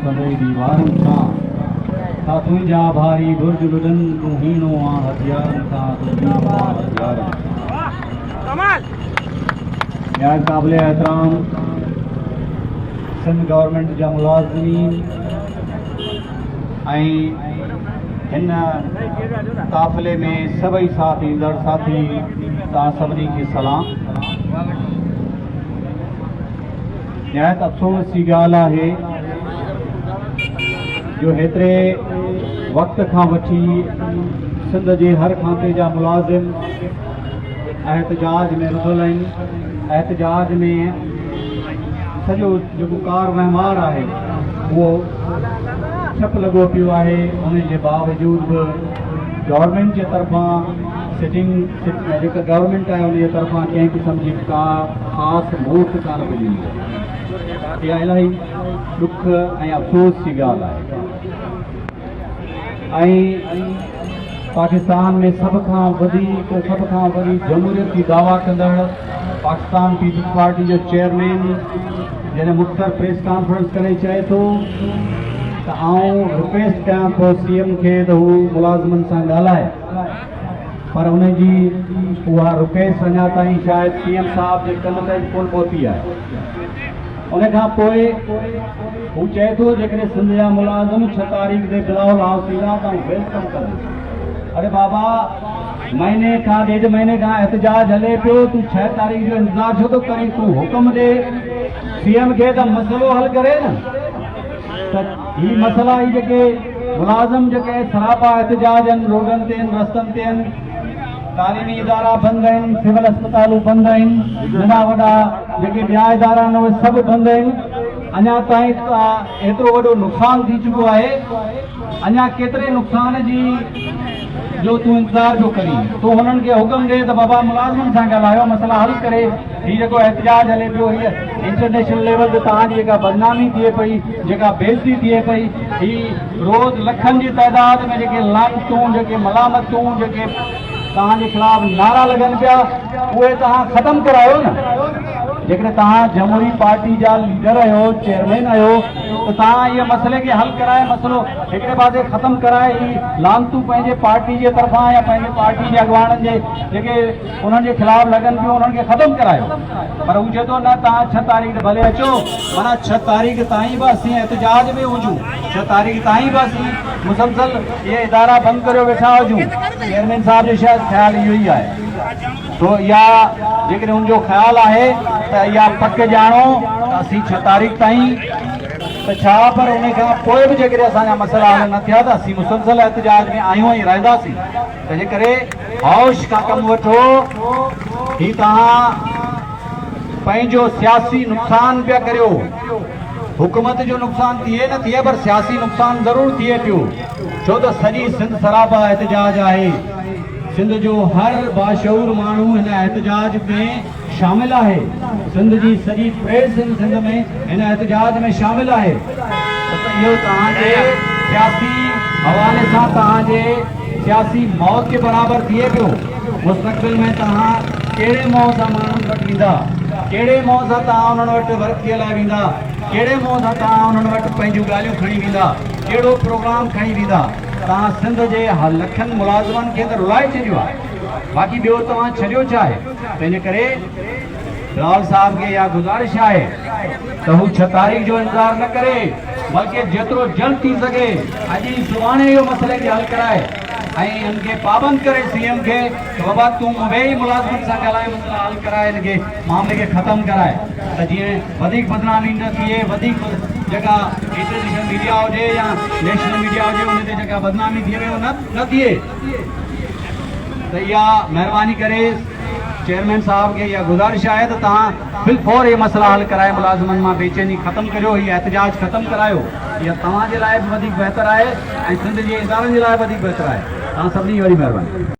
सभई दीवारन सां ता तुंहिंजा भारी बुर्ज लुडन तूं हीनो आ हथियारन सां तुंहिंजा हथियारन न्याय काबिल एहतराम सिंध गवर्नमेंट जा मुलाज़िमीन इन काफ़िले में सभई साथ ईंदड़ साथी तव्हां सभिनी खे सलाम। निहायत अफ़सोस की ॻाल्हि आहे जो हेतिरे वक़्त खां वठी सिंध जे हर खाते जा मुलाज़िम एहतजाज में रुधल आहिनि। एहतजाज में सॼो जेको कार वहिंवार आहे उहो ठप लॻो पियो आहे। उन जे बावजूद बि गवर्नमेंट जे तरफ़ां सिटिंग जेका गवर्नमेंट आहे उन जे तरफ़ां कंहिं क़िस्म जी का ख़ासि मोट कान मिली आहे। इहा इलाही ॾुख ऐं अफ़सोस जी ॻाल्हि आहे। पाकिस्तान में सब खां वॾी जमहूरियत की दावा कंदड़ पाकिस्तान पीपल्स पार्टी जो चेयरमैन जॾहिं मुख़्तलिफ़ प्रेस कॉन्फ्रेंस करे चए थो त आउं रिक्वेस्ट कयां थो CM खे त हू मुलाज़िमनि सां ॻाल्हाए, पर उन जी उहा रिक्वेस्ट अञा ताईं शायदि CM साहब जे कन ताईं कोन पहुती आहे। उन खां पोइ हू चए थो जेकॾहिं सिंध जा मुलाज़िम 6 तारीख़ ते बिलावल हाउस ईंदा त वेलकम कंदुसि। अरे बाबा, महीने खां 1.5 महीने खां एहतजाज हले पियो, तूं 6 तारीख़ जो इंतज़ार छो थो करीं? तूं हुकुम ॾे CM खे त मसइलो हल करे न। त ही मसइला ही जेके मुलाज़िम जेके सरापा एहतजाज आहिनि, रोडनि ते आहिनि, रस्तनि ते आहिनि, तालीमी इदारा बंदि आहिनि, सिविल अस्पतालूं बंदि आहिनि, नंढा वॾा जेके ॿिया इदारा आहिनि उहे सभु बंदि आहिनि। अञा ताईं एतिरो वॾो नुक़सानु थी चुको आहे। अञा केतिरे नुक़सान जी जो तूं इंतज़ार जो करी? तूं हुननि खे हुकुम ॾे त बाबा मुलाज़िमनि सां ॻाल्हायो, मसइला हल करे। हीउ जेको एहतजाज हले पियो, हीअ इंटरनेशनल लेवल ते तव्हांजी जेका बदनामी थिए पई, जेका बेइज़ती थिए पई, हीउ रोज़ लखनि जी तइदाद में जेके लानतूं, जेके मलामतूं, जेके तव्हांजे ख़िलाफ़ नारा लॻनि पिया, उहे तव्हां ख़तमु करायो न। जेकॾहिं तव्हां जमहूरी पार्टी जा लीडर आहियो, चेयरमैन आहियो, त तव्हां इहे मसइले खे हल कराए, मसइलो हिकिड़े पासे ख़तमु कराए। ही लानतूं पंहिंजे पार्टी जे तरफ़ां या पंहिंजे पार्टी जे अॻुवाणनि जे जेके उन्हनि जे ख़िलाफ़ लॻनि पियूं उन्हनि खे ख़तमु करायो। पर हू चए थो न, तव्हां 6 तारीख़ भले अचो, माना 6 तारीख़ ताईं बि असीं एहतजाज में हुजूं, 6 तारीख़ ताईं बि असीं मुसलसल इहे इदारा बंदि करे वेठा हुजूं। चेयरमैन साहब जो शायदि ख़्यालु इहो ई आहे। तो इहा जेकॾहिं हुनजो ख़्यालु आहे त इहा पक ॼाणो त असीं 6 तारीख़ ताईं त छा, पर उन खां पोइ बि जेकॾहिं असांजा मसइला हल न थिया त असीं मुसलसल एहतजाज में आहियूं ऐं रहंदासीं। तंहिंजे करे हौश खां कमु वठो। ही तव्हां पंहिंजो सियासी नुक़सानु पिया करियो। हुकूमत जो नुक़सानु थिए न थिए, पर सियासी नुक़सानु ज़रूरु थिए पियो, छो त सॼी सिंध सरापा एहतजाज आहे। सिंध जो हर बाशऊर माण्हू हिन एहतजाज में शामिल आहे। सिंध जी सॼी प्रेस सिंध में हिन एहतजाज में शामिल आहे। त इहो तव्हांजे सियासी हवाले सां तव्हांजे सियासी मौत के बराबरि थिए पियो। मुस्तक़बिल में तव्हां कहिड़े मुंहं सां माण्हुनि वटि वेंदा, कहिड़े मुंहं सां तव्हां उन्हनि वटि वर्कीअ लाइ वेंदा, कहिड़े मुंहं सां तव्हां उन्हनि वटि पंहिंजूं ॻाल्हियूं खणी वेंदा, कहिड़ो प्रोग्राम खणी वेंदा? तव्हां सिंध जे लखनि मुलाज़िमनि खे त रुलाए छॾियो आहे, बाक़ी ॿियो तव्हां छॾियो छा आहे? तंहिंजे करे बिलावल साहब खे इहा गुज़ारिश आहे त हू 6 तारीख़ जो इंतज़ारु न करे, बल्कि जेतिरो जल्द थी सघे अॼु ई सुभाणे इहो मसइले खे हल कराए ऐं हिनखे पाबंद करे CM खे त बाबा तूं ॿई मुलाज़िमनि सां ॻाल्हाए, मसइला हल कराए, हिनखे मामले खे ख़तमु कराए, त जीअं वधीक बदनामी न थिए, वधीक जेका इंटरनेशनल मीडिया हुजे या नेशनल मीडिया हुजे उन ते जेका बदनामी थिए उहो न थिए। त इहा महिरबानी करे चेयरमैन साहब खे इहा गुज़ारिश आहे त तव्हां बिल्फौर इहे मसइला हल कराए, मुलाज़िमनि मां बेचैनी ख़तमु करियो, हीअ एहतजाज ख़तमु करायो। इहा तव्हांजे लाइ बि वधीक बहितर आहे ऐं सिंध जे इदारनि जे लाइ वधीक बहितर आहे। तव्हां सभिनी जी वॾी महिरबानी।